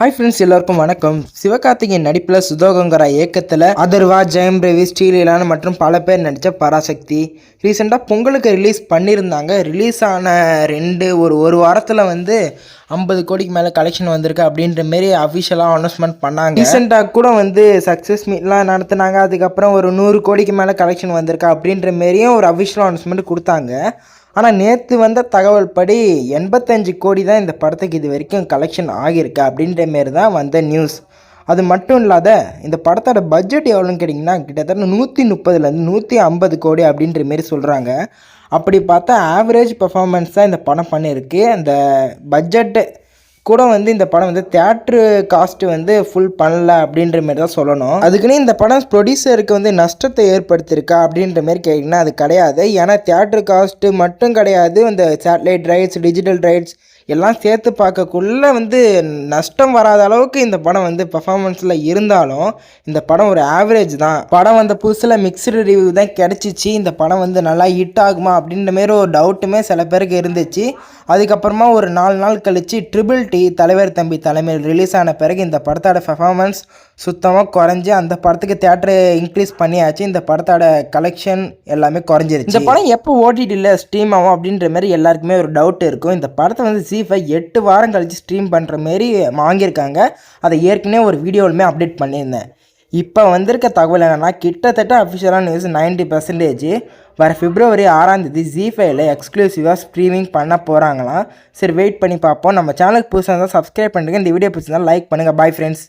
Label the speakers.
Speaker 1: Hi friends, எல்லாருக்கும் வணக்கம். சிவகார்த்திகேயன் நடிப்பில் சுதோகங்கரா இயக்கத்தில் அதர்வா, ஜெயம் ரவி, ஸ்ரீலீலான் மற்றும் பல பேர் நடித்த பராசக்தி ரீசெண்டாக பொங்கலுக்கு ரிலீஸ் பண்ணியிருந்தாங்க. ரிலீஸ் ஆன ஒரு வாரத்தில் 50 கோடிக்கு மேலே கலெக்ஷன் வந்திருக்கு அப்படின்ற மாரி அஃபிஷியலாக அனௌன்ஸ்மெண்ட் பண்ணாங்க. ரீசெண்டாக கூட சக்ஸஸ் மீட்லாம் நடத்துனாங்க. அதுக்கப்புறம் ஒரு 100 கோடிக்கு மேலே கலெக்ஷன் வந்திருக்கா அப்படின்ற மாரியும் ஒரு அஃபிஷியல் அனௌன்ஸ்மெண்ட் கொடுத்தாங்க. ஆனால் நேற்று வந்த தகவல் படி 85 கோடி தான் இந்த படத்துக்கு இது வரைக்கும் கலெக்ஷன் ஆகியிருக்கு அப்படின்ற மாரி தான் வந்த நியூஸ். அது மட்டும் இல்லாத இந்த படத்தோட பட்ஜெட் எவ்வளோன்னு கேட்டிங்கன்னா கிட்டத்தட்ட 130லேருந்து 150 கோடி அப்படின்ற மாரி சொல்கிறாங்க. அப்படி பார்த்தா ஆவரேஜ் பர்ஃபார்மன்ஸ் தான் இந்த படம் பண்ணியிருக்கு. அந்த பட்ஜெட்டு கூட இந்த படம் தியேட்ரு காஸ்ட்டு ஃபுல் பண்ணல அப்படின்ற மாரி தான் சொல்லணும். அதுக்குன்னு இந்த படம் ப்ரொடியூசருக்கு நஷ்டத்தை ஏற்படுத்தியிருக்கா அப்படின்ற மாரி கேட்டிங்கன்னா அது கிடையாது. ஏன்னா தியேட்ரு காஸ்ட்டு மட்டும் கிடையாது, இந்த சேட்டலைட் ரைட்ஸ், டிஜிட்டல் ரைட்ஸ் எல்லாம் சேர்த்து பார்க்கக்குள்ள நஷ்டம் வராத அளவுக்கு இந்த படம் பர்ஃபார்மன்ஸில் இருந்தாலும் இந்த படம் ஒரு ஆவரேஜ் தான். படம் புதுசில் மிக்சடு ரிவ்யூ தான் கிடச்சிச்சு. இந்த படம் நல்லா ஹிட் ஆகுமா அப்படின்ற மாரி ஒரு டவுட்டுமே சில பேருக்கு இருந்துச்சு. அதுக்கப்புறமா ஒரு 4 நாள் கழித்து ட்ரிபிள் டி தலைவர் தம்பி தலைமையில் ரிலீஸ் ஆன பிறகு இந்த படத்தோட பர்ஃபார்மன்ஸ் சுத்தமாக குறைஞ்சி அந்த படத்துக்கு தியேட்டரு இன்க்ரீஸ் பண்ணியாச்சு. இந்த படத்தோட கலெக்ஷன் எல்லாமே குறைஞ்சிருச்சு. இந்த படம் எப்போ ஓடிடியில் ஸ்ட்ரீம் ஆகும் அப்படின்ற மாதிரி எல்லாருக்குமே ஒரு டவுட் இருக்கும். இந்த படத்தை ZEE5 8 வாரம் கழித்து ஸ்ட்ரீம் பண்ணுற மாரி வாங்கியிருக்காங்க. அதை ஏற்கனவே ஒரு வீடியோவுமே அப்டேட் பண்ணியிருந்தேன். இப்போ வந்திருக்க தகவல் என்னென்னா கிட்டத்தட்ட அஃபிஷியலான நியூஸ் 90% வர February 6 ZEE5ல எக்ஸ்க்ளூசிவாக ஸ்ட்ரீமிங் பண்ண போகிறாங்களாம். சரி, வெயிட் பண்ணி பார்ப்போம். நம்ம சேனலுக்கு புதுசாக இருந்தால் சப்ஸ்கிரைப் பண்ணுங்கள். இந்த வீடியோ பிடிச்சிருந்தால் லைக் பண்ணுங்கள். Bye friends.